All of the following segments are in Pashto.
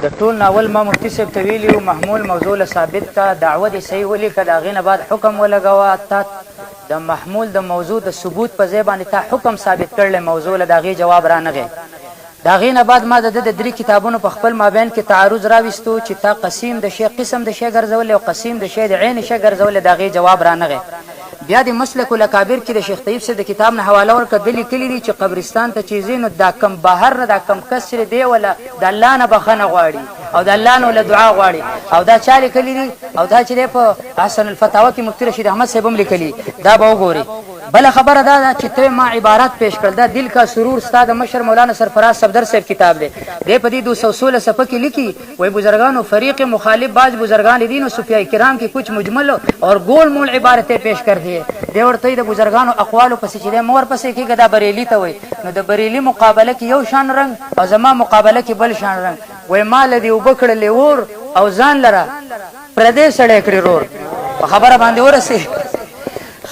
د ټول ناول ما مفتي صاحب ته ویلي وو محمول موضوع له ثابت کا دعوه دې صحیح ولیکه د هغې نه بعد حکم ولګوه تا د محمول د موضوع د ثبوت په ځای باندې تا حکم ثابت کړلی موضوع له د هغې جواب رانغی د هغې نه بعد ما د ده د 3 کتابونو په خپل مابین کې تعارض راویستو چې تا قسم د شی قسم د شی ګرځولی او قسم د شی د عین شی ګرځولی د هغې جواب رانغی بیا د مسلک الاکابر کې د شیخ طیب صاحب د کتاب نه حواله ورکړه ده لیکلي دي چې قبرستان ته چې ځي نو دا کم بهر نه دا کم کس چې دی ولا د الله نه بخښنه غواړي او د الله نه ولا دعا غواړي او دا چا لیکلي دي او دا چې دی په حسن الفتاوا کې مفتي رشید احمد صاحب هم لیکلي دا به وګوري بله خبره دا ده چې ته ما عبارات پیش کړل دا دل کا سرور ستا د مشر مولانا سرفراز صفدر صاحب کتاب دی دی په دې 216 صفحه کې لیکي وای بزرگانو فریق مخالف بعض بزرگان دین و صوفیاء کرام کی کچھ مجمل اور گول مول عبارتیں پیش کر دیے دی ورته د بزرگانو اقوال پسې چې مور پسې کېږي دا بریلی ته وای نو د بریلی مقابله کې یو شان رنگ او زما مقابله کې بل شان رنگ وای مال دی وبکړلې ور او ځان لره پردې سړې کړې رور په خبره باندې ورسې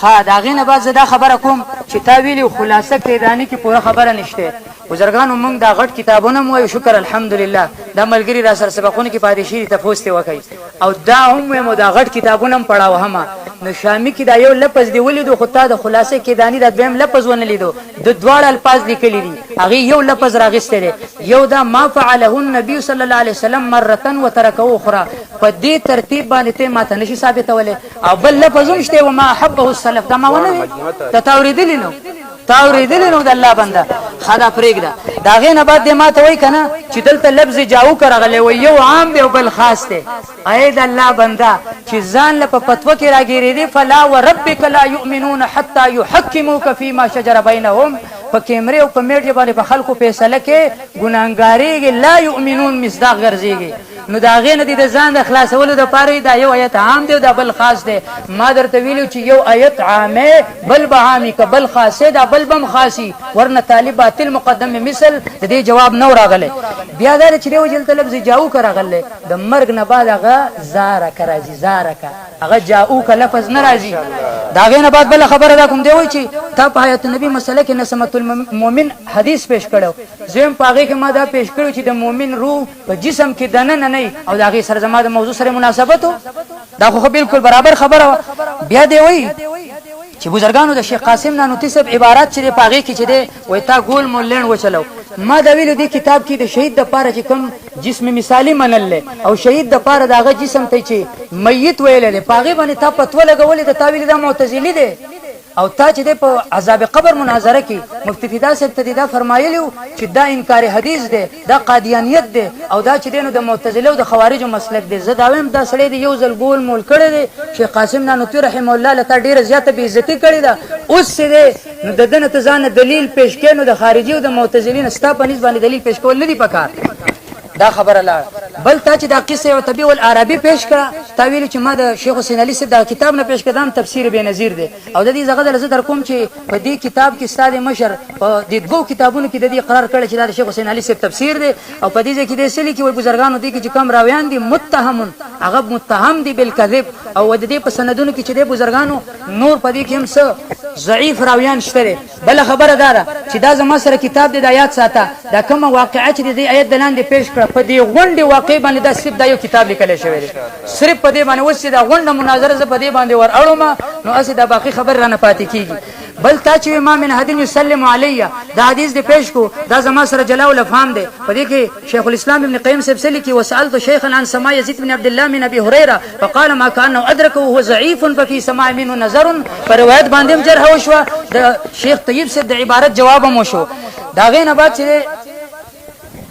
ها دا غینه بعد زه دا خبره کوم چې تا ویلي خلاصه کېدانی کې پوره خبره نشته بزرګانو موږ دا غټ کتابونه مو شکر الحمدلله دا ملګری را سره سبقونه کې پاتې شي ته پوښتنه وکړي او دا هم مو دا غټ کتابونه پڑھاو هم نو شامی کې دا یو لفظ دی ولیدو خو تا د خلاصه کېدانی دا دویم لفظ ونه لیدو د دواړه الفاظ لیکلي دي هغه یو لفظ راغستره یو دا ما فعله النبي صلی الله علیه وسلم مره وترکه اخرى په دې ترتیب باندې ته ماته نشي ثابتوله او بل لفظ هم شته و ما حبه السلف دا ما ونه تاوریدلی نو تاوریدلی نو د الله بنده خدا پرېږده دا غې نه بعد دې ما ته وایي که نه چې دلته لفظ جاو که راغلی وایي یو عام دی او بل خاص دی ای د الله بنده چې ځان له په فتوه کې راګېرېدې فلا وربک لا یؤمنون حتی یحکموک فیما شجر بینهم په کیمرې او په میډیا باندې په خلکو فیصله کې ګناهګارېږي لا یؤمنون مصداق ګرځېږي نو د هغې نه دې د ځان د خلاصولو دپاره دا یو آیت عام دی او دا بل خاص دی ما درته ویلي چې یو آیت عامې بل به عامي که بل خاصې دا بل به هم خاصي ورنه طالب باطل مقدم مثل د دې جواب نه راغلی بیا دا چې دی وجلته لفظ جاؤکه راغلی د مرګ نه بعد هغه زارکه راځي زارکه هغه جاؤکه لفظ نه راځي د هغې نه بعد بله خبره دا کوم دی وایي چې تا په حیات نبي مسله کې نسمت المؤمن حدیث پیش کړو زه هم په هغې کې ما دا پیش کړو چې د مؤمن روح په جسم کې دننه نه او د هغې سره زما د موضوع سره مناسبت و دا خو بالکل برابر خبره وه بیا دی وایي چې بزرګانو د شیخ قاسم نانوتي صاحب عبارات چې دی په هغې کې چې دی وایي تا ګول مولین وچلو ما دا ویلو دې کتاب کې د شهید دپاره چې کوم جسم مثالي منل دی او شهید دپاره د هغه جسم ته چې میت ویلی دی په هغې باندې تا فتوه لګولې ده تا ویلي دا معتزلي دی او تا چې دی په عذاب قبر مناظره کې مفتی فدا صاحب ته دا فرمایلی و چې دا انکار حدیث دی دا قادیانیت دی او دا چې دی نو د معتزله او د خوارجو مسلک دی زه دا وایم دا سړی دی یو ځل ګول مول کړی دی شیخ قاسم نانوتي رحمه الله له تا ډېره زیاته بېعزتي کړې ده اوس چې دی نو د ده نه ته ځان دلیل پیش کړې نو د خارجي او د معتزلین ستا په نسبت باندې دلیل پیش کول نه دي پکار دا خبره لاړه بل تا چې دا قصه او طبیع العربي پیش کړه تا ویلي چې ما د شیخ حسین علي صاحب دا کتاب نه پیش کړم تفسیر بېنظیر دی او د دې زغه زه در کوم چې په دې کتاب کې ستا د مشر په دې دوو کتابونو کې د دې قرار کړی چې دا د شیخ حسین علي صاحب تفسیر دی او په دې ځای کې دې څه لیکي وایي بزرګانو دې کې چې کوم راویان دي متهمون هغه متهم دي بالکذب او د دې په سندونو کې چې دې بزرګانو نور په دې کې هم څه ضعیف راویان شته دی بله خبره دا ده چې دا زما سره کتاب دی د آیات ساته دا کومه واقعه چې د دې آیت د لاندې پیش کړه په دې غونډې واقع باندې دا صرف دا یو کتاب لیکلی شوی دی صرف په دې باندې اوس چې دا غونډه مناظره زه په دې باندې ور اړوم نو هسې دا باقي خبرې رانه پاتې کېږي بل تا چې ما من حدین یسلم علیه دا حدیث دې پیش کو دا زما سره جلاء الافهام دی په دې کې شیخ الاسلام ابن قیم صاحب څه لیکي وسألت شیخا عن سماع یزید بن عبد الله من ابي هريره فقال ما كانه ادركه وهو ضعيف ففي سماع منه نظر په روایت باندې هم جرح وشوه د شیخ طیب صاحب د عبارت جواب هم وشو دا غې نه بعد چې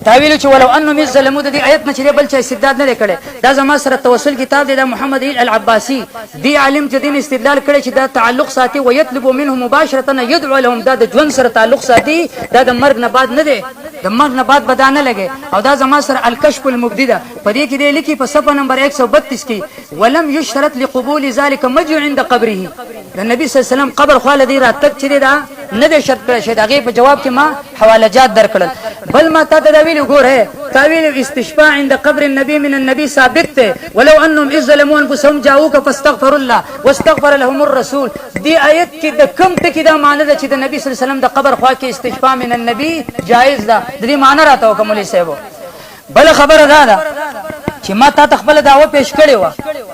تاویل چې ولو انه مز ظلمو د دې آیت نه چې بل چا استدلال نه کړي دا زما سره توسل کتاب دی د محمد العباسي دی عالم چې دین استدلال کړي چې دا تعلق ساتي او يطلب منه مباشره يدعو لهم دا د ژوند سره تعلق ساتي دا د مرګ نه بعد نه دی د مرګ نه بعد بدانه لګي او دا زما سره الکشف المبدی ده په دې کې دی لیکي په صفحه نمبر 132 کې ولم يشترط لقبول ذلك مجيء عند قبره د نبی صلی الله علیه وسلم قبر خواله دی راتک چې دا نه دی شرط کړی شي هغې په جواب کې ما حوالجات درکړل بل ما تا ته دا ویلي ګوره تاویل استشفاء عند قبر النبي من النبي ثابت ته ولو انهم اذ ظلموا انفسهم جاءوك فاستغفروا الله واستغفر لهم الرسول دی آیت کې د کم ټکي دا معنی ده چې د نبی صلی الله علیه وسلم د قبر خوا کې استشفاء من النبي جائز ده د دې معنی راته وکړه مولوي صاحب بل خبره ده چې ما تا تخپل دعوه پیش کړې و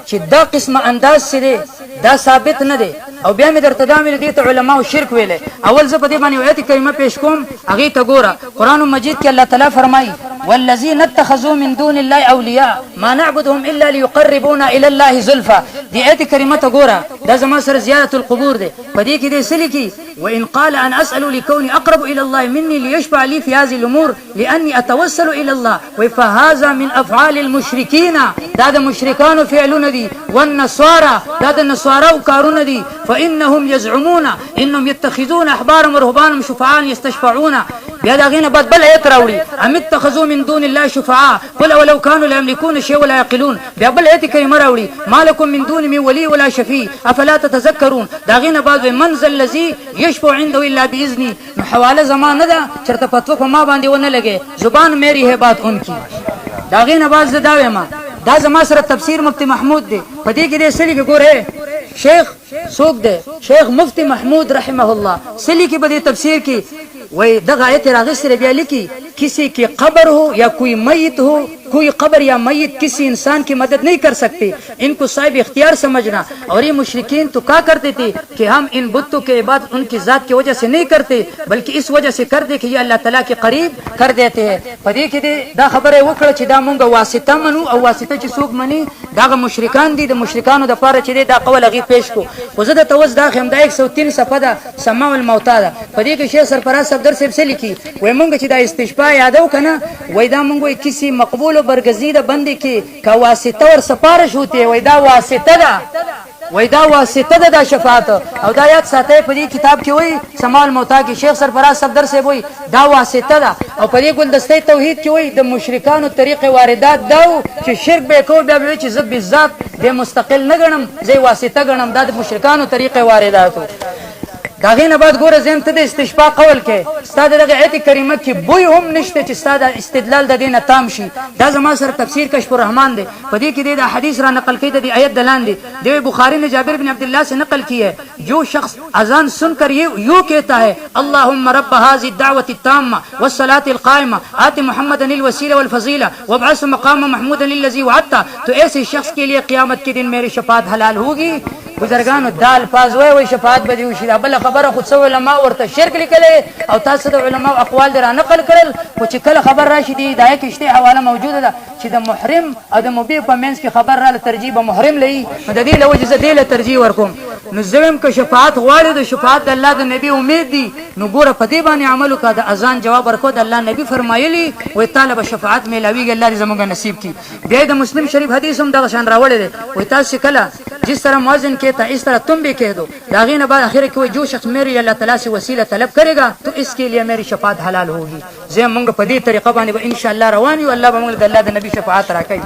چې دا قسمه انداز سره دا ثابت نه دی او بیا مې درته دا ویل دي ته علماء شرک ویلې. اول زه په دې باندې آیت کریمه پیش کوم هغه ته ګوره. قران مجید کې الله تعالی فرمایي والذین اتخذوا من دون الله اولیاء ما نعبدهم الا ليقربونا الى الله زلفى. دې آیت کریمه ته ګوره دا زما سره زیارت القبور دی. په دې کې دې سلی کې وان قال ان اسال لكوني اقرب الى الله مني ليشفع لي في هذه الامور لاني اتوسل الى الله فهذا من افعال المشركين. دا د مشرکانو فعلونه دي. والنصارى دا د نصاراو کارونه دي. فانهم يزعمون انهم يتخذون احبارهم ورهبانهم شفعاء يستشفعون. بیا دا غینه بعد بل ایت راوړي ام اتخذوا من دون الله شفعاء قل ولو كانوا لا يملكون شيئا ولا يعقلون. بیا بل ایت کریمه راوړي ما لكم من دون من ولي ولا شفيع افلا تتذكرون. دا غینه بعد من ذا الذي يشفع عنده الا باذنه. نو حواله زمانه ده چرته فتوا په ما باندې ونه لګي زبان میری ہے بات ان کی. دا غینه بعد دا ویما دا زما سره تفسیر مفتی محمود دی. په دې کې دې سلی کې ګوره شیخ سوق دی شیخ مفتی محمود رحمه الله سلی کې په دې تفسیر کې وही दगा आयत रागी से रबिया लिखी किसी की कब्र हो या कोई मैयत हो कोई कब्र या मैयत किसी इंसान की मदद नहीं कर सकती. इनको साहिब इख्तियार समझना. और ये मुशरिकीन तो क्या करते थे कि हम इन बुतों के इबादत उनकी जात की वजह से नहीं करते बल्कि इस वजह से करते कि ये अल्लाह ताला के करीब कर देते हैं. पदी के दा खबर है वकड़ چې دا مونږه واسطه منو او واسطه چې څوک مني دا مشرکان دي. د مشرکانو د پاره چې دا قول غي پیش کو وزه د توز دا خم دا 103 صفحه ده سماع الموتى ده. پدې کې شیخ سرفراز صاحب درس سے لیکي وای مونږ چې دا استشفاء یادو کنه وای دا مونږ کسی مقبول برگزیده بندی کی کا واسطه ور سفارش ہوتی وای دا واسطه ده وای دا واسطه ده د شفاعت. او دا یاد ساتي په دې کتاب کې وای سماع الموتى کې شیخ سرفراز صاحب درس وای دا واسطه ده. او په دې ګلدسته توحید کې وای د مشرکانو طریقې واردات دا چې شرک به کو بیا به چې زب ذات د مستقل نه غنم زي واسطه غنم دا د مشرکانو طریقې واردات. دا غینه بعد ګوره زم ته د استشفاء قول کې ستاده دغه آیت کریمه کې بوی هم نشته چې ستاده استدلال د دینه تام شي. دا زما سره تفسیر کشف الرحمن دی. په دې کې د حدیث را نقل کړي د آیت دلان دی. د بخاری نے جابر بن عبد الله سے نقل کی ہے جو شخص اذان سن کر یوں کہتا ہے اللهم رب هذه الدعوه التامه والصلاه القائمه آت محمدا الوسيله والفضيله وابعث مقام محمودا الذي وعدته تو ایسے شخص کے لیے قیامت کے دن میری شفاعت حلال ہوگی. بزرگانو دال پاز وای شفاعت به دی وشي. بل خبره خود سو علماء ورته شرک لیکلې او تاسو د علماء اقوال در نقل کړل خو چې کله خبر راشي دی دای کې شته حواله موجوده ده چې د محرم او د مبیح په منځ کې خبر را ترجیح به محرم لې د دې لوجه زه د ترجیح ورکوم. نو زم که شفاعت غواړي د شفاعت الله د نبی امید دي نو ګوره په دې باندې عمل وکړه. د اذان جواب ورکو د الله نبی فرمایلی وای طالب شفاعت ملاویږي الله دې زموږ نصیب کړي. بیا د مسلم شریف حدیث هم دغه شان راوړی دی وای تاسو کله जिस तरह मौज़िन कहता इस तरह तुम भी कह दो. दागीन बाद आखिर कोई जो शख्स मेरी अल्लाह ताला से वसीला तलब करेगा तो इसके लिए मेरी शफाअत हलाल होगी. जे मंग पदी तरीका बानी इंशाअल्लाह रवानी अल्लाह बमल अल्लाह द नबी शफाअत राखी.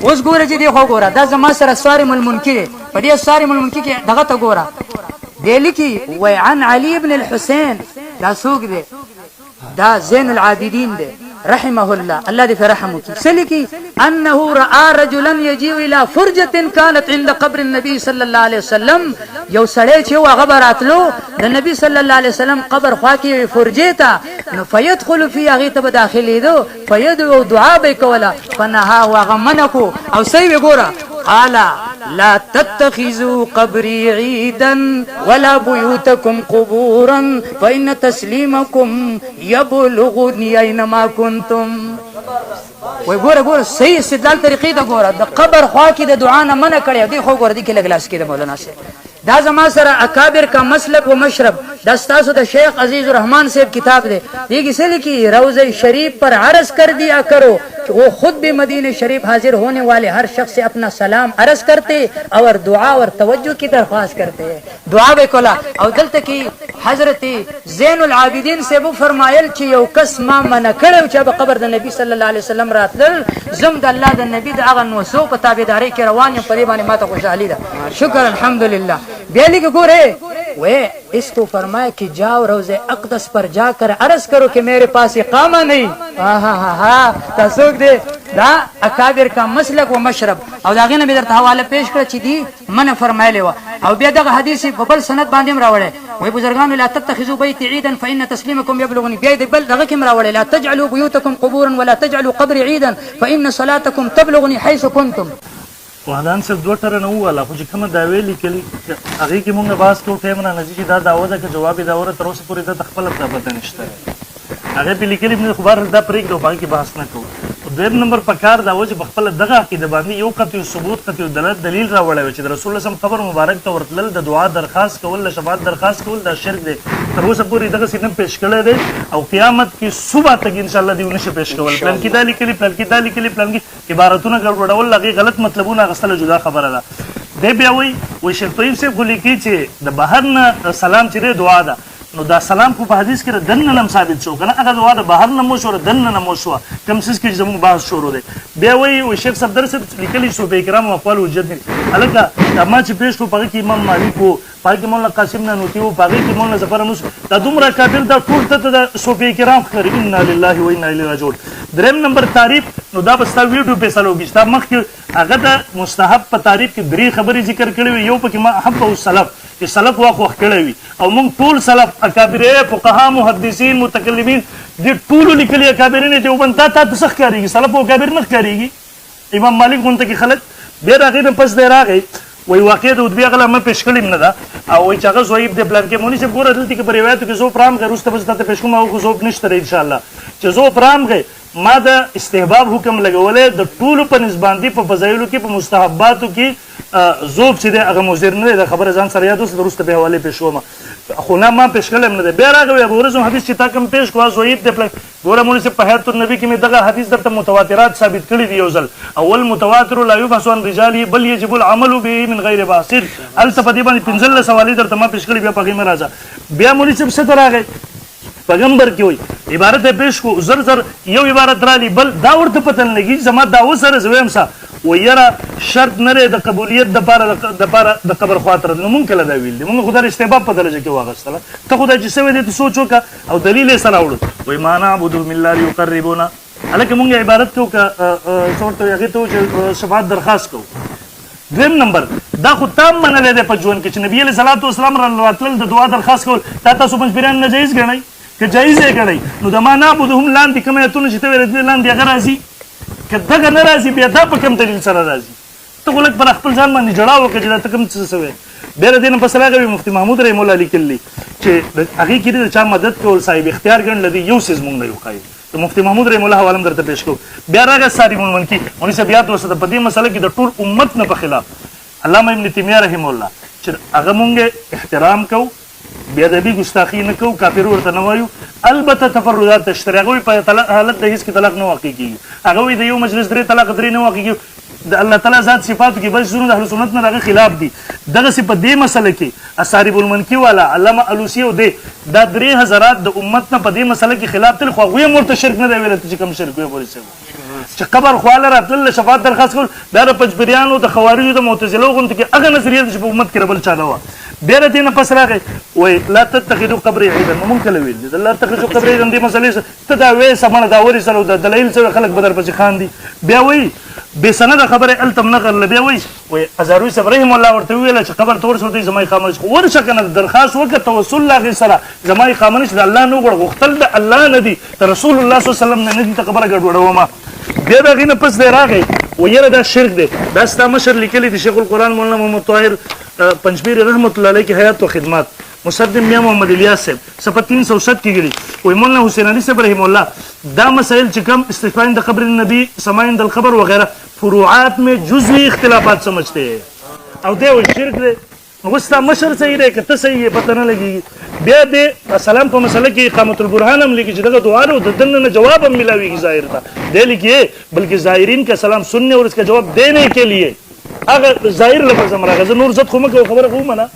اوس ګوره چې دی خو ګوره دا زما سره صارم المنکر په دې صارم المنکر کې دغه ته ګوره دی لیکي وای عن علي ابن الحسين دا سوق دی دا زين العابدين دی رحمه الله الله دې فرحمه کی سلکی انه راى رجلا يجيء الى فرجه كانت عند قبر النبي صلى الله عليه وسلم. یو سړی چې هغه براتلو د نبی صلی الله علیه وسلم قبر خوا کې فرجه تا نو فيدخل فيه هغه ته داخلي دو فيدعو دعاء به کولا فنها وغمنکو او سی وګوره قال لا تتخذوا قبري عيدا ولا بيوتكم قبورا فإن تسليمكم يبلغني أينما كنتم. وای ګوره صحیح استدلال طریقې دا ګوره د قبر خوا کې د دعا نه منع کړی دی. خو ګوره دې کې لګلاس کې د مولانا سے دا زما سره اکابر کا مسلک و مشرب دا ستاسو د شیخ عزیز الرحمن صاحب کتاب دی. دیکھ اسے لکھی روضہ شریف پر عرض کر دیا کرو کہ وہ خود بھی مدینہ شریف حاضر ہونے والے ہر شخص سے اپنا سلام عرض کرتے اور دعا اور توجہ کی درخواست کرتے ہیں. دعا به کولا او دلته کې حضرت زین العابدین سے وہ فرمایل چې یو کس ما منع کړو چې په قبر د نبی صلی الله علیه وسلم راتل زم د الله د نبی د هغه نوسو په تابعداري کې روان یم. په دې باندې ماته خوشحالي ده شکر الحمدلله. بیلی کو گورے وہ اس کو فرمایا کہ جاؤ روضہ اقدس پر جا کر عرض کرو کہ میرے پاس اقامہ نہیں. تصوق دے دا اکابر کا مسلک و مشرب او دا غینه به درته حواله پیش کړ چې دی من فرمایلی و او بیا دغه حدیث په بل سند باندې راوړی وای بزرګانو لا تتخذوا بيت عيدا فان تسليمكم يبلغني بیا د بل دغه کوم راوړی لا تجعلوا بيوتكم قبورا ولا تجعلوا قبري عيدا فان صلاتكم تبلغني حيث كنتم. وحدان صاحب دوه ټره نه وواله خو چې کومه دعوې لیکلي هغې کې مونږ بحث کوو ټایم رانځي چې دا دعوه ده که جواب یې دعوه تر اوسه پورې ده خپله دا پته نشته هغې پې لیکلي خو بهر دا پرېږدو په هغې کې بحث نه کوو. دویم نمبر په کار دا و چې په خپله دغه عقیده باندې یو قطعي ثبوت قطعي دلیل راوړی و چې د رسول الله قبر مبارک ته ورتلل د دعا درخواست کول د شفاعت درخواست کول دا شرک دی تر اوسه پورې دغسې نه پیش کړی دی او قیامت کې صبح تک انشاءالله دوی نشي پیش کول پلان کې دا لیکلي پلان کې دا لیکلي پلان کې عبارتونه ګډوډول هغې غلط مطلبونه اخیستله جدا خبره ده. دی بیا وایي شیخ طیب صاحب خو لیکي چې د بهر نه سلام چې دی دعا ده نو دا سلام خو په حدیث کې دننه هم ثابت شو کنه هغه دعا د بهر نه مو شو دننه نه مو شو کوم څه کې زموږ بحث شروع دی. بیا وایي شیخ صفدر صاحب لیکلي صوفیه کرام اقوال حجت نه هلکه ما چې پیش کړو په هغې کې امام مالک و په هغې کې مولانا قاسم نانوتي و په هغې کې مولانا ظفر انوس دا دومره کافر دا ټول ته د صوفیه کرام ښکاري انا لله و انا الیه راجعون. دریم نمبر تعریف نو دا به ستا ویډیو فیصله وکړي ستا مخکې هغه د مستحب په تعریف کې درې خبرې ذکر کړې وي یو پکې ما احب او سلف چې سلف واخ کړی وي او موږ ټول سلف اکابره فقها محدثین متکلمین دې ټولو لیکلي اکابرین دیوبند تا ته څه ښکارېږي سلف او اکابر نه ښکارېږي. امام مالک غونته کې خلک بیا د هغې نه پس دی راغی وایي واقع د ادبي هغه ما پیش کړې نه ده او وایي چې هغه ضعیف دی پلان کې مونی صاحب ګوره دلته کې په روایتو کې ضعف رام غی وروسته به زه تاته پیش کوم او خو ضعف نشته دی انشاءالله چې ضعف رام غی ما د استحباب حکم لګولی د ټولو په نسباندې په فضایلو کې په مستحباتو کې ضعف چې دی هغه مضر نه دی دا خبره ځان سره یاد اوس د وروسته بیا حوالې پیش کوم خو نه ما پیش کړی هم نه دی. بیا راغی ابو ورځم حدیث چې تا کوم پیش کړو ضعیف دی پلان ګوره مونی صاحب په حیات النبي کې مې دغه حدیث درته متواترات ثابت کړي دي یو ځل اول متواتر لا یبحث عن رجاله بل يجب العمل به من غیر باصر هلته په دې باندې 15 سوالې درته ما پیش کړي بیا په هغې مه راځه. بیا مونی صاحب څه ته راغی پیغمبر کې وایي عبارت یې پیش کړو زر زر یو عبارت رالي بل دا ورته پته نه لګي زما دعوه سره زه وایم څه وایي یاره شرط نه دی د قبولیت دپاره د قبر خواته نو مونږ کله دا ویل دي مونږ خو دا استحباب په درجه کې واخیستله ته خو دا چې څه وی دی ته سوچ وکړه او دلیل یې سره وړو وایي ما نعبدهم الا لیقربونا هلکه مونږ عبارت کوو که څه ورته وایي هغې ته وایو چې شفاعت درخواست کوو. دویم نمبر دا خو تا هم منلی دی په ژوند کې چې نبي علیه صلات وسلام راتلل د دعا درخواست کول تا تاسو پنځپیران ناجایز ګڼئ که جایز یې ګڼئ نو د ما نعبدهم لاندې کوم ایتونه چې ته ویلې لاندې هغه راځي که دغه نه راځي بیا دا په کوم دلیل سره راځي ته خو لږ پر خپل ځان باندې جړا وکړه چې دا ته کوم څه وی. بیا د دې نه پس راغی مفتي محمود رحم الله لیکلي چې هغې کې د چا مدد کول صاحب اختیار ګڼل دی یو څیز مونږ نه یو ښایي د مفتي محمود رحم الله حواله هم درته پیش کوو. بیا راغی صارم المنکي مولوي صاحب یاد وساته په دې مسله کې د ټول امت نه په خلاف علامه ابن تیمیه رحم الله چې هغه مونږ احترام کوو بې ادبي ګستاخي نه کوو کافر ورته نه وایو البته تفردات تشتري هغه په حالت د هیڅ کې طلاق نه واقع کېږي هغه وایي د یو مجلس درې طلاق درې نه واقع کېږي د الله تعالی ذات صفاتو کې بل څیزونه د اهل سنت نه د هغه خلاف دي دغسې په دې مسله کې اصارب المنکي والا علامه الوسي او دی دا درې حضرات د امت نه په دې مسله کې خلاف تل خو هغوی هم ورته شرک نه دی ویلی چې کوم شرک وی مولوي صاحب چې قبر خواله راتلل شفاعت درخواست کول دا د پنجپیریانو د خوارجو د معتزلو غوندې کې هغه نظریه ده چې په امت کې بل چا نه وه. بیا د دې نه پس راغی وایي لا تتخذوا قبري عیدا نو مونږ کله ویل دي لا تتخذوا قبري عیدا دې مسلې ته دا وایې سمنه دا ورې سره د دلایل سره خلک به درپسې خاندي. بیا وایي بې سنده خبره هلته هم نغله بیا وایي ازاروي صاحب رحم الله ورته وویله چې قبر ته ورسه ورته زما اقامه نشته ورشه که نه درخواست وکړه توسل له هغې سره زما اقامه نشته د الله نه وغواړه غوښتل د الله نه دي د رسول الله صلی وسلم نه دي ته خبره ګډوډومه. بیا د هغې نه پس دی راغی و یاره دا شرک دی دا ستا مشر لیکلی دی شیخ القرآن مولانا محمد طاهر پنجپیر رحمت الله علیه کې حیات و خدمات مصدم میاں محمد الیاس صاحب صفحه 307 کې ګړي وایي مولانا حسین علي صاحب رحم الله دا مسائل چې کم استشفاء عند قبر النبی سماع عند القبر وغیرہ فروعات میں جزوی اختلافات سمجھتے ہیں او دی وایي شرک دی نو اوس ستا مشر صحیح دی که ته صحیح یې پته نه لګېږي. بیا د سلام په مسله کې اقامت البرهان هم لیکي چې دغه دعا ده د دنه نه جواب هم ملاویږي ظاهر ته دی لیکي بلکې ظاهرین کا سلام سننے اور اس کا جواب دینے کے لیے هغه ظاهر لفظ هم راغی زه نور زد خو مه کوو خبره خو ومنه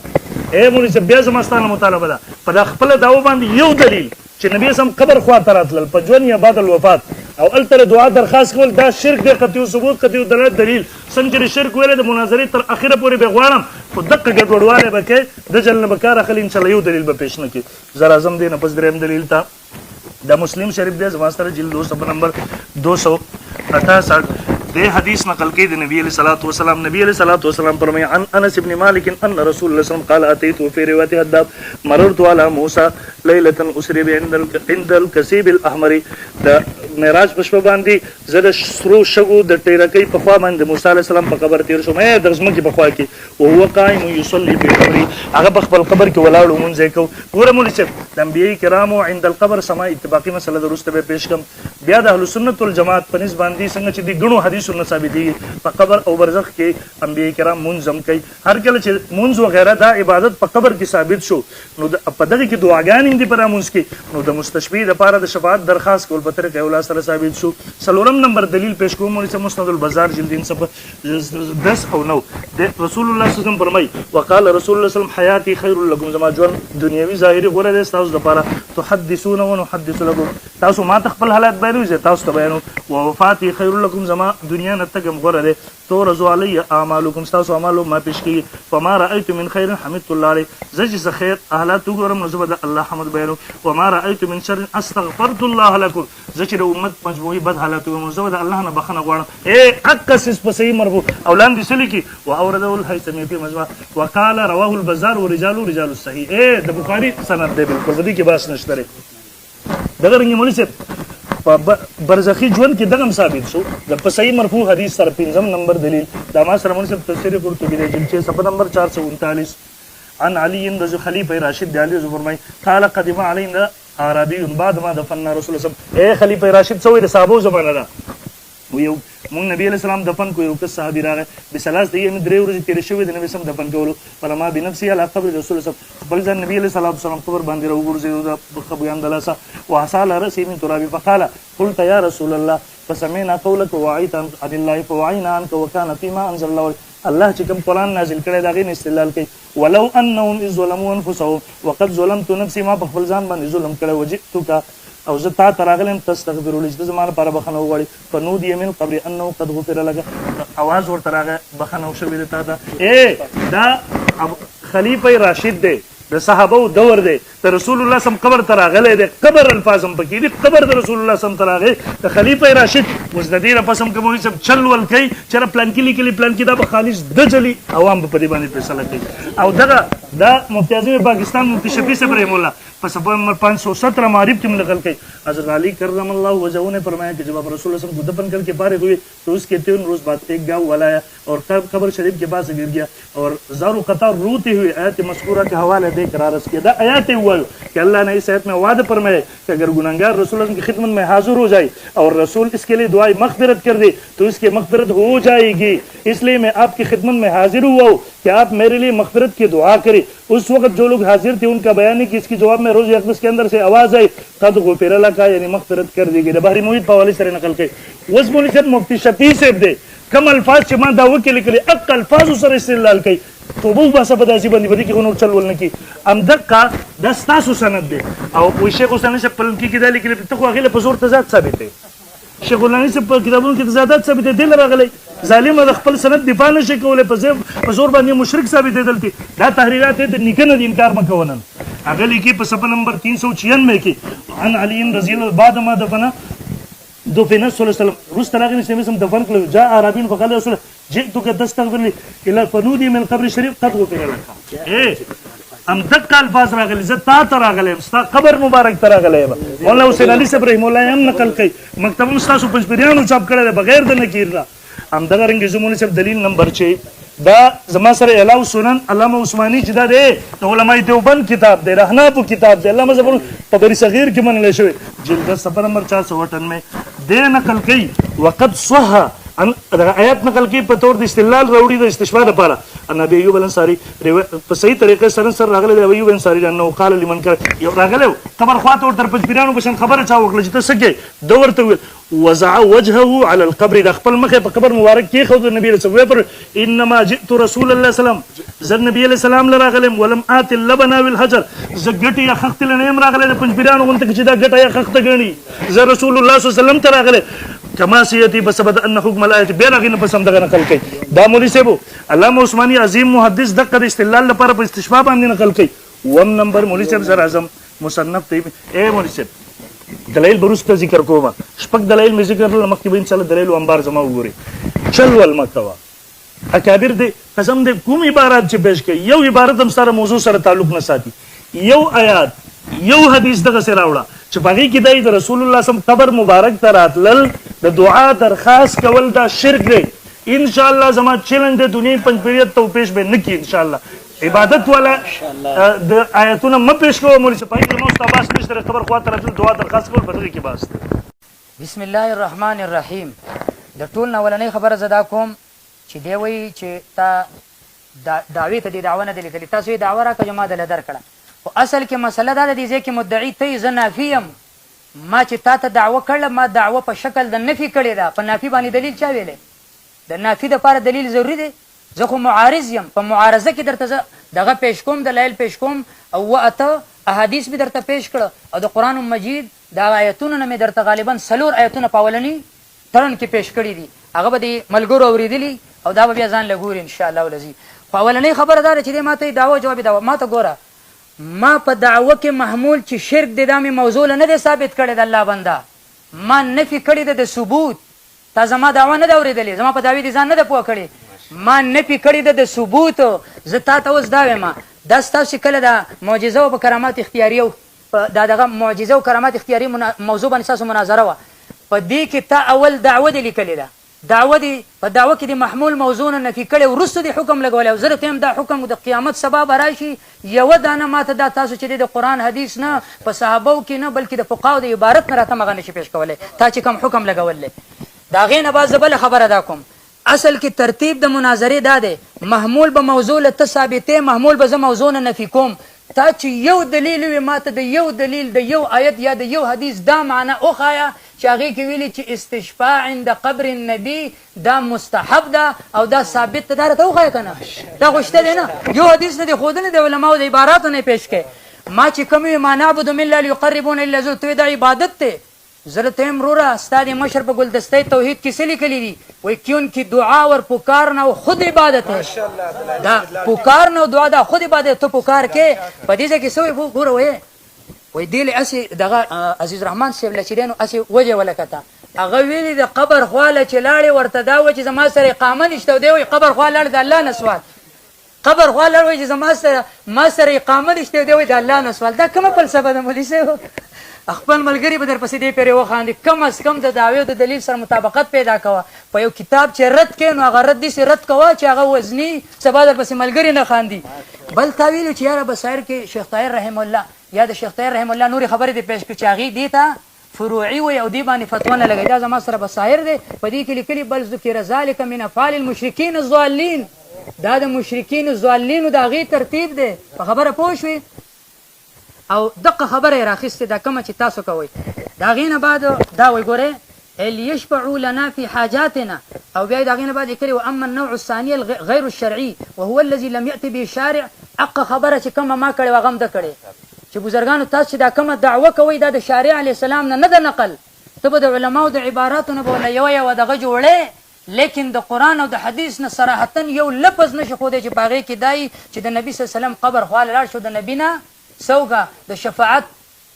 ای مولوي صاحب بیا زما ستا نه مطالبه ده په دا خپله دعوه باندې یو دلیل چې نبي اسلام قبر خواته راتلل په ژوند یا بعد الوفات او هلته دعا درخواست کول دا شرک دی قطعي ثبوت قطعي دلالت دلیل څنګه چې شرک ویلی د مناظرې تر اخره پورې به غواړم خو دقه ګډوډوالی به کوې د جل نه به کار اخلي انشاءالله یو دلیل به پیش نه کړي. زه راځم دی نه پس درېیم دلیل ته دا مسلم شریف دی زما سره جلد 2 صفحه نمبر 268 دے حدیث نقل کی دی نبی علیہ الصلوۃ والسلام نبی علیہ الصلوۃ والسلام فرمایا عن انس بن مالک ان رسول اللہ صلی اللہ علیہ وسلم قال اتيت في روایت حداب مررت على موسى ليله اسري عند الكسيب الاحمر دا معراج پشپ باندې زړه سرو شګو د ټیرکې په خوا باندې موسی علیہ السلام په قبر تیر شو مې د زمکه په خوا کې او هو قائم يصلي في قبري هغه په خپل قبر کې ولاړ مونږ کو ګوره مولوی صاحب د انبیای کرامو عند القبر سما اتفاقی مسله درسته به پیش کم بیا د اهل سنت والجماعت په نسبت باندې څنګه چې دی غنو حدیثونه ثابت دي په قبر او برزخ کې انبیای کرام منظم کوي هر کله چې منځ وغیرہ دا عبادت په قبر کې ثابت شو نو په دغه کې دعاګانې دي پر منځ کې نو د مستشفی لپاره د شفاعت درخواست کول په طریقه اوله سره ثابت شو سلورم نمبر دلیل پیش کوم مولوی مسند البزار جلد 10 او 9 د رسول الله صلی الله علیه وسلم فرمای وقال رسول الله صلی الله علیه وسلم حیاتی خیر لكم زما ژوند دنیوي ظاهري غوړه ده تاسو لپاره تحدثون ونحدث لكم تاسو ما تخپل حالات بیانوي تاسو ته بیانو ووفاتي خیر لكم زما دنیا نه تګم غوړه ده تورزو علی اعمالکم تاسو اعمالو ما پیش کی فما رايت من خير حمدت الله عليه زج خیر احلات وګورم نو زبد الله حمد بیانو وما رايت من شر استغفرت الله لكم زج د امت مجموعي بد حالات وګورم زبد الله نه بخنه غواړم اے اقصص پسې مربو اولان دي سلیکی واورده الهيثمي في مجمع وقال رواه البزار ورجال الصحيح اے د بخاری سند دی بالکل بدی کې باس نشته دغه رنګ مولوی صاحب په برزخی ژوند کې دغه ثابت شو د صحیح مرفوع حدیث سره 5 نمبر دلیل دا ما سره مولوی صاحب تفسیر قرطبی دی جلد 6 صفحه نمبر 439 عن علي رضی خلیفہ راشد علی فرمای قال قدم علينا عربي بعد ما دفننا رسول الله صلی الله علیه وسلم اے خلیفہ راشد سوې د صحابه زمانه دا ویو مونږ نبی علیہ السلام دفن کو یو کس صحابي راغی بسلاس دی یې درې ورځې تیر شوې د نبی سم دفن کولو فلما بنفسي على قبر رسول الله بل ځان نبی علیہ السلام قبر باندې راوګرځي د خبيان دلاسه وحصل راسي من تراب فقال قلت يا رسول الله فسمعنا قولك ووعيت عن الله فوعينا عنك وكان فيما انزل الله الله چې کوم قرآن نازل کړی دا غي استدلال کوي ولو انهم اذ ظلموا انفسهم وقد ظلمت نفسي ما په خپل ځان باندې ظلم کړی وجئتك او زه تا تراغلم تستغفر لي چې زمانه پر بخنه وغواړي فنود يمن قبر انه قد غفر لك आवाज ورته راغی بخنه وشوي د تا اے دا خلیفہ راشد دی د صحابه دور دی د رسول الله سم قبر تراغله دی قبر الفاظ هم پکې دي قبر د رسول الله سم تراغه د خلیفہ راشد مزددیر پسم کومي سم چل ول کوي چې پلان کې پلان کې دا به خالص د جلی عوام په دې باندې فیصله کوي او دغه دا مفتی اعظم پاکستان مفتی شفیع صاحب رحم الله پس نمبر 517 معارف کې نقل کړي حضرت علی کرم الله وجهه نے فرمایا کہ جب آپ رسول اللہ صلی اللہ علیہ وسلم کو دفن کر کے فارغ ہوئے تو اس کے 3 روز بعد ایک گاؤں والا آیا اور قبر شریف کے پاس گر گیا اور زار و قطار روتے ہوئے آیت مذکورہ کے حوالے دے کر عرض کیا دا آیات ہوا کہ اللہ نے اس آیت میں وعدہ فرمایا کہ اگر گنہگار رسول اللہ کی خدمت میں حاضر ہو جائے اور رسول اس کے لیے دعائیں مغفرت کر دے تو اس کی مغفرت ہو جائے گی اس لیے میں آپ کی خدمت میں حاضر ہوا ہوں کہ آپ میرے لیے مغفرت کی دعا کریں اس وقت جو لوگ حاضر تھے ان کا بیان ہے کہ اس کی جواب میں روز اقدس کے اندر سے آواز آئی قد غفر لك یعنی مغفرت کر دی گئی بحری محیط په حوالے سره نقل کړي اوس مولوی صاحب مفتی شفیع صاحب دی کوم الفاظ چې ما دا وکړي لیکلي اق الفاظ سره استدلال کوي توبه باسه په داسې باندې بدی کې غنور چل ول نه کی ام دقه د ستاسو سند دی او وی شیخ حسین صاحب په کې دا لیکلي ته خو هغه په زور تضاد ثابت دی شیخ الانی صاحب په کتابونو کې تضادات ثابت دي راغلي ظالم د خپل سند دفاع نشي کولای په زور باندې مشرک ثابت دي دلته دا تحریرات د نکنه د انکار مکونن هغه لیکي په صفحه نمبر 396 کې عن علي رضی الله بعد ما دفن صلى الله عليه وسلم رست راغلی چې مسم دفن کړو جاء عربي فقال رسول جئتك تستغفر لي الى فنودي من القبر الشريف قد غفر لك ايه ام دقه الفاظ راغلي زتا تراغلي ستا قبر مبارک تراغلي مولا حسین علي صاحب رحم الله هم نقل کوي مکتب مستاسو پنځپریانو چاپ کړل بغیر د نکیر را ام دغه رنګ زمونږ صاحب دلیل نمبر 6 دا زما سره اعلان سنن علامه عثماني چې دا دی علماء دیوبند کتاب دی رحناف کتاب دی علامه زبر په بری صغیر کې منل شوی جلد صفحه نمبر 498 میں دے نقل کړي وقد صح ان آیات نقل کړي په تور د استدلال راوړي د استشفاء لپاره ان ابي ايوب الانصاري په صحیح طریقې سره راغلی دی ايوب الانصاري انه قال لمن کړ یو راغلی خبر خواته ورته پنځپیرانو بشن خبره چا وکړه چې ته سګي دو ورته وزع وجهه على القبر د خپل مخه په قبر مبارک کې خو د نبی رسول الله پر انما جئت رسول الله سلام زر نبی علیہ السلام لراغلم ولم ات اللبن والحجر زګټي یا خخت لنیم راغله د پنځپیرانو غونته چې دا ګټه یا خخت غني زر رسول الله صلی الله علیه وسلم تراغله کما سیتی بسبب ان حکم الایت بیرغه نه پسند غنه نقل کوي دا مولوی صاحب علامه عثماني عظیم محدث دغه استدلال لپاره په استشفاء باندې نقل کوي وم نمبر مولوی صاحب زر اعظم مصنف تی اے مولوی صاحب دلایل بروسته ذکر کوم شپږ دلایل مې ذکر کړل مخکې به ان شاء الله دلایل انبار زما وګوري چل ول مکوا اکابر دې قسم دې کوم عبارت چې پیش کړي یو عبارت هم سره موضوع سره تعلق نه ساتي یو آیات یو حدیث دغه سره راوړه چې باغی کې د رسول الله صم قبر مبارک ته راتلل د دعا درخواست کول دا شرک دی ان شاء الله زما چیلنج د دنیا پنځپیریت ته پیش به نکي ان شاء الله عبادت والا د آیاتونه م پیش کوو مولوی صاحب په موږ تاسو باس نشته قبر خواته راتلل دعا درخواست کول بدغه کې باس بسم الله الرحمن الرحیم د ټول نولنې خبره زدا کوم چې دی وی چې تا دعوی ته دی دعوه نه دی لیکلي تاسو یې دعوه راکړه ما دله درکړه خو اصل کې مسله دا د دې کې مدعی ته زه نافي یم ما چې تا ته دعوه کړله ما دعوه په شکل د نفي کړې ده په نافي باندې دلیل چا ویلی د نافي دپاره دلیل ضروري دی زه خو معارض یم په معارضه کې درته زه دغه پیش کوم دلایل پیش کوم او اته احادیث به درته پیش کړه او د قرآن مجید دا آیتونه نه مې درته غالبا 4 آیتونه په اولني ترن کې پیش کړي دي هغه به د ملګرو اورېدلي او دا به بیا ځان له ګوري انشاءالله ولذي په اولنۍ خبره دا ده چې دی ما ته دعوه جواب دعوه ما ته ګوره ما په دعوه کې محمول چې شرک دی دا مې موضوع نه دی ثابت کړی د الله بنده ما نفي کړی ده د ثبوت تا زما دعوه نه ده اورېدلې زما په دعوې دې ځان نه ده پوه کړی ما نفي کړی ده د ثبوت زه تا ته اوس دا وایم دا ستاسو کله د معجزه او کرامات اختیاري دا دغه معجزه او کرامات اختیاري موضوع باندې تاسو مناظره وه په دې کې تا اول دعوه دې لیکلې ده دعوه دی په دعوه کې د محمول موضوع نه نفي کړی وروسته د حکم لګولی او زه درته یم دا حکم د قیامت سبا به راشي یوه دانه ماته دا تاسو چې دی د قرآن حدیث نه په صحابو کې نه بلکې د فقهاو د عبارت نه راته مغه نشي پیش کولی تا چې کوم حکم لګولی د هغې نه بعد زه بله خبره دا کوم اصل کې ترتیب د مناظرې دا دی محمول به موضوع له ته ثابتې محمول به زه موضوع نه نفي کوم تا چې یو دلیل وي ماته د یو دلیل د یو آیت یا د یو حدیث دا معنی وښایه چې هغې کې ویلي چې استشفاع عند قبر النبي دا مستحب ده او دا ثابت ده دا راته وښایه که نه دا خو شته دی نه یو حدیث نه دی ښودلی د علماو د عباراتو نه پیش کړی ما چې کوم وي ما نعبد من لا لیقربون الا زو ته دا عبادت دی زه ته یم وروره ستا د مشر په ګلدستۍ توحید کې څه لیکلي دي وایي کیون کی دعا ور پکارنا و خود عبادت ہے دا پکارنا و دعا دا خود عبادت تو پکار کې په دې ځای کې څه وایي ګوره وایي وای دی له اسې دغه عزیز رحمان صاحب له چې دی نو اسې وجه ولکته هغه ویلي د قبر خواله چې لاړې ورته دا وایي چې زما سره اقامه نشته دی وایي قبر خوا لاړې د الله نه سوال قبر خوا لاړ وایي چې ما سره اقامه نشته دی وایي د الله نه سوال دا کومه فلسفه ده مولوي صاحب خپل ملګري به درپسې دې پرې وخاندي کم از کم د دعوې او د دلیل سره مطابقت پیدا کوه په یو کتاب چې رد کوې نو هغه رد داسې رد کوه چې هغه وزني سبا درپسې ملګري نه خاندي بل تا ویلو چې یاره بصایر کې شیخ طاهر رحم الله یا د شیخ طاهر رحم الله نورې خبرې دې پیش کړي چې هغې دې ته فروعي وي او دې باندې فتوا نه لګوي دا زما سره بصایر دی په دې کې لیکلي بل ذکر ذلک من افعال المشرکین الضالین دا د مشرکین الضالینو د هغې ترتیب دی په خبره پوه شوې او دقه خبره یې راخیستې دا کومه چې تاسو کوئ د هغې نه بعد دا وایي ګورئ ليشفعوا لنا في حاجاتنا او بیا د هغې نه بعد یې کړي واما النوع الثاني غیر الشرعي وهو الذي لم يأتي به الشارع اقه خبره چې کومه ما کړې هغه هم ده کړې چې بزرګانو تاسو چې دا کومه دعوه کوئ دا د شارع علیه السلام نه ده نقل ته به د علماو د عباراتو نه به وله یوه دغه جوړې لیکن د قرآن او د حدیث نه صراحتا یو لفظ نشي ښودی چې په هغې کې دا چې د نبي صلی وسلم قبر خواله لاړ شو د نبي نه سوکه د شفاعت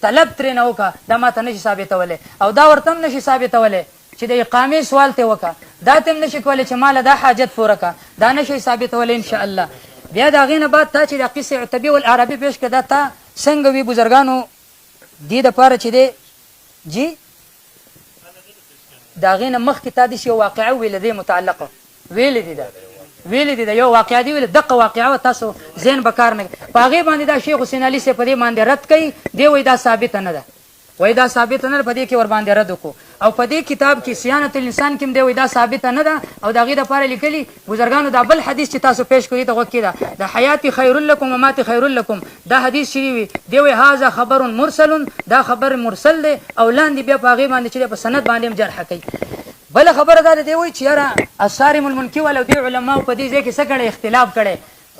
طلب ترې نه وکړه دا ماته نشي ثابتولی او دا ورته هم نشي ثابتولی چې د اقامې سوال ته وکړه دا ته هم نشي کولی چې ماله دا حاجت پوره کړه دا نشي ثابتولی انشاءالله بیا د هغې نه بعد تا چې د قصې عتبي والعربي پیش کړه دا تا څنګه وي بزرګانو دې دپاره چې دی جی د هغې نه مخکې تا داسې یو واقعه وویله دې متعلقه ویلې دي ده ویلې دي د یو واقعه دی ویلې دقه واقعه وه تاسو ذهن به کار نه کوي په هغې باندې دا شیخ حسین علي صاحب په دې باندې رد کوي دی وایي دا ثابته نه ده وایي دا ثابته نه ده په دې کې ورباندې رد وکړو او په دې کتاب کې صیانت الانسان کې هم دی وایي دا ثابته نه ده او د هغې دپاره لیکلي بزرګانو دا بل حدیث چې تاسو پیش کړي ته غوږ کېده د حیات خیر لکم ومات خیر لکم دا حدیث چې وي دی وایي هذا خبر مرسل دا خبر مرسل دی او لاندې بیا په هغې باندې چې په سند باندې هم جرحه کوي بله خبره دا ده دی وایي چې یاره الصارم المنکي والا دې علماو په دې ځای کې څه کړی اختلاف کړی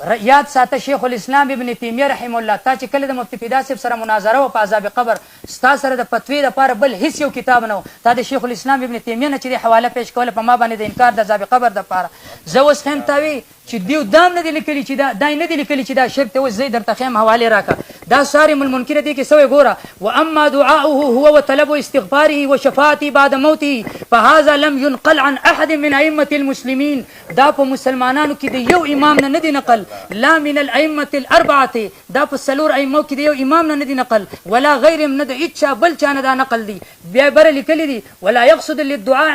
یاد ساته شیخ الاسلام ابن تیمیه رحم الله تا چې کله د مفتی فدا صاحب سره مناظره او په عذاب قبر ستا سره د فتوی لپاره بل هیڅ یو کتاب نه و تا د شیخ الاسلام ابن تیمیه نه چې د حواله پیش کوله په ما باندې د انکار د عذاب قبر د لپاره زه اوس خیم تاوي چې دیو دام نه دی لیکلی چې دا نه دی لیکلی چې دا شرک ته اوس زه درته خیم حواله راکړه دا صارم المنکر دی کې سوې ګوره واما دعاؤه هو وطلب استغفاره وشفاعته بعد موته فهذا لم ينقل عن احد من ائمه المسلمين دا په مسلمانانو کې د یو امام نه دی نقل لا من الائمه الاربعه دا په سلور ائمه کې د یو امام نه دی نقل ولا غیرهم نه د اچا بل چا نه دا نقل دی بیا بر لیکلی دی ولا يقصد للدعاء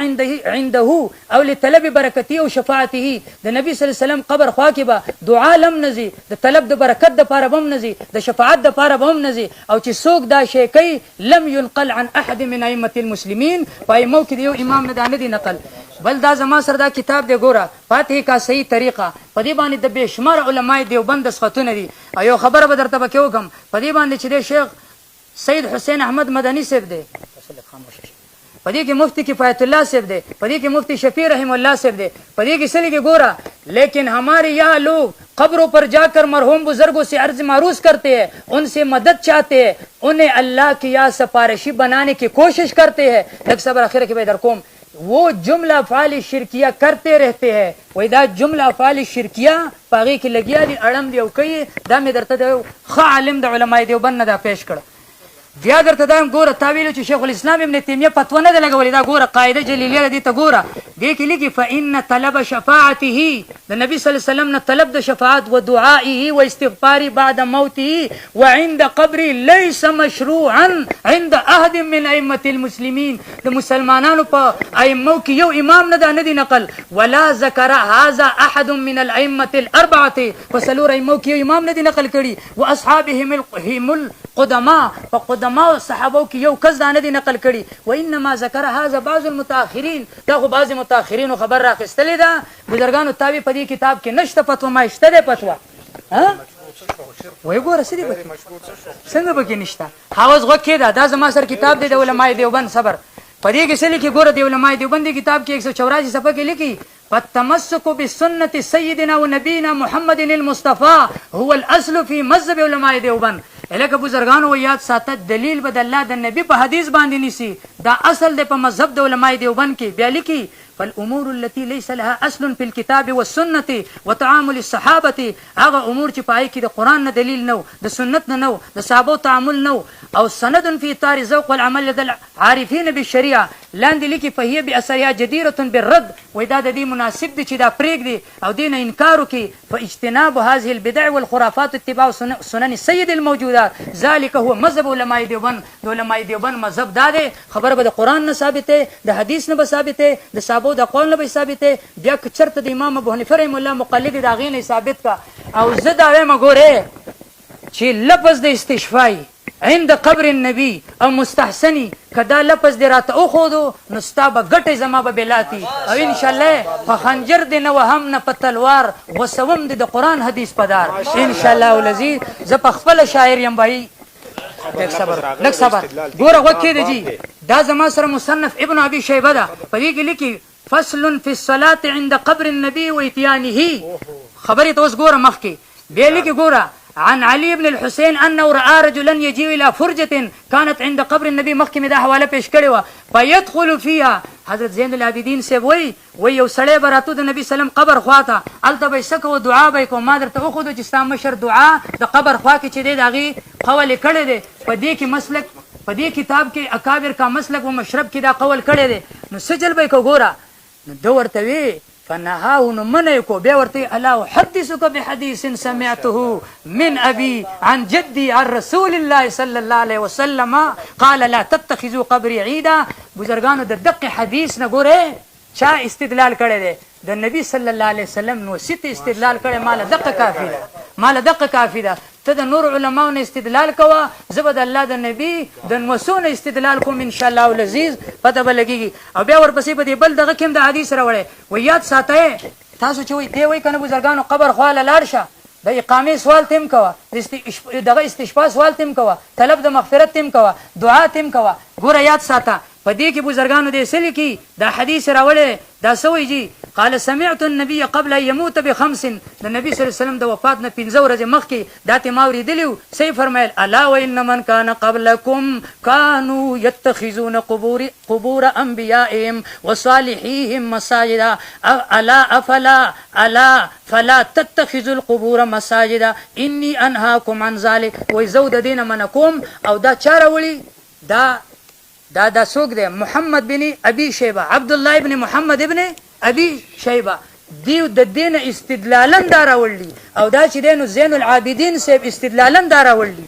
عنده او لطلب برکته او شفاعته د نبی صلی الله علیه وسلم قبر خوا کې به دعا لم نزي د طلب د برکت د پاره بم نزي د شفاعت د پاره بم نزي او چې څوک دا شی کوي لم ينقل عن احد من ائمه المسلمین پای مو کې یو امام نه دی نقل بل دا زما سره دا کتاب دی ګوره فاتحه کا صحیح طریقه په دې باندې د بشمار علماء دیوبند سختونه دي ایو خبره به درته پکې وکم په دې باندې چې د شیخ سید حسین احمد مدنی صاحب دی په دې کې مفتی کفایت الله صاحب دے په دې کې مفتی شفیع رحم الله صاحب دے په دې کې سلی کې گورا لیکن ہمارے یہاں لوگ قبروں پر جا کر مرحوم بزرگوں سے عرض معروض کرتے ہیں ان سے مدد چاہتے ہیں انہیں اللہ کی یا سفارشی بنانے کی کوشش کرتے ہیں لگ صبر اخیر کے بیدر قوم وہ جملہ افعال شرکیہ کرتے رہتے ہیں وہ دا جملہ افعال شرکیہ پاگی کی لگیا دی اڑم دی او کئی دا میں درتا دا خا علم دا علماء دیوبند دا پیش کر بیا درته دا ګوره تاویل چې شیخ الاسلام ابن تیمیه فتوا نه لګولې دا ګوره قاعده جلیلیه دي ته ګوره دې کې لیکي فإن طلب شفاعته د نبی صلی الله علیه وسلم نه طلب د شفاعت و دعائه و استغفار بعد موته وعند قبره ليس مشروعا عند احد من ائمه المسلمين د مسلمانانو په ائمه کې یو امام نه دی نقل ولا ذکر هذا احد من الائمه الاربعه فسلور ائمه کې یو امام نه دی نقل کړي واصحابهم القدماء فقدماء صحابو کې یو کس دا نه دی نقل کړي وانما ذکر هذا بعض المتاخرین دا خو بعض متاخرین خبر راخستلې ده بزرګانو تابع په دې کتاب کې نشته فتوا ما شته ده فتوا ها وای ګوره سړي به څنګه به کې نشته حواس غوکې دا زما سر کتاب دی د علماء دیوبند صبر په دې کې څه لیکي ګوره د علماء دیوبند کتاب کې 184 صفحه کې لیکي فالتمسك بسنة سيدنا ونبينا محمد المصطفى هو الأصل في مذهب علماء دیوبند الکه بزرګانو و یاد ساته دلیل بد الله د نبی په حدیث باندې نیسی دا اصل د په مذهب د علماء دیوبند کې بیا لیکي فالامور التي ليس لها اصل في الكتاب والسنه وتعامل الصحابه هغه امور چې پای کې د قران نه دلیل نو د سنت نه نو د صحابه تعامل نو او سند في اطار ذوق والعمل لدى العارفين بالشريعه لاندې لیکي فهي باثرها جديره بالرد ودا د دې مناسب دي چې دا پریګ دي او دین انکار وکي فاجتناب هذه البدع والخرافات اتباع سنن السيد الموجودات ذلك هو مذهب علماء دیوبند د علماء دیوبند مذهب دا دی خبر به د قران نه ثابته د حدیث نه ثابته د صحابه د قول نه ثابته بیا چرته د امام ابو حنیفه رحم الله مقلد دا غي نه ثابت کا او زه دا وایم ګوره چې لفظ د استشفاء عند قبر النبي او مستحسني کدا لفظ دی راته او خودو نستابه غټه زما به بلاتی او ان شاء الله په خنجر دی نه وهم نه په تلوار وسوم د قران حدیث پدار ان شاء الله العزيز ز په خپل شاعر یم بھائی لک صبر ګوره وکړه جی دا زما سره مصنف ابن ابي شيبه دا په دې کې لیکي فصل في الصلاه عند قبر النبي واتيانه خبري توس ګوره مخکي به لیکي ګوره عن علي بن الحسين انه راى رجلا يجيء الى فرجه كانت عند قبر النبي مخکې دا حواله پیش کړي و فيدخل فيها حضرت زين العابدين سے وای یو سړی براتو د نبی سلام قبر خواته الته به سکو دعا به کوم ما درته خو د اسلام مشر دعا د قبر خوا کې چې دی داغي قول کړي دي په دې کې مسلک په دې کتاب کې اکابر کا مسلک و مشرب کې دا قول کړي دي نو سجل به کو ګوره نو دو ورته وی فنهاه نمنيكو بيورتي ألا أحدثك بحديث سمعته من أبي عن جدي عن رسول الله صلى الله عليه وسلم قال لا تتخذوا قبري عيدا بزرگانو د دق حدیث نه ګوره چا استدلال کړي دي د نبی صلی الله علیه وسلم نو ست استدلال کړي مال دقه کافی ده ته د نور علماء نه استدلال کوا زبد الله د نبی د نوسونه استدلال کوم ان شاء الله العزيز پته بلګيږي او بیا ورپسې په دې بل دغه کوم د حدیث راوړې و یاد ساتئ تاسو چې وي دی وای کنه بزرګانو قبر خواله لاړ شه د اقامې سوال تم کوا دغه استشفاء سوال تم کوا طلب د مغفرت تم کوا دعا تم کوا ګوره یاد ساته په دې کې بزرګانو دې سلی کی دا حدیث راوړی دا سوی جی قال سمعت النبي قبل ان يموت بخمس د نبی صلی الله علیه وسلم د وفات نه 15 ورځې مخکې دا ته ما اوریدلیو صحیح فرمایل الا وان من كان قبلكم كانوا يتخذون قبور انبيائهم وصالحيهم مساجدا الا فلا تتخذوا القبور مساجدا اني انهاكم عن ذلك ويزود دین منکم او دا چارولي دا سوق ده محمد بن ابي شيبه عبد الله بن محمد ابن ابي شيبه دیو د دین استدلالا دارا ولي او دا چې دینو زین العابدین سیب استدلالا دارا ولي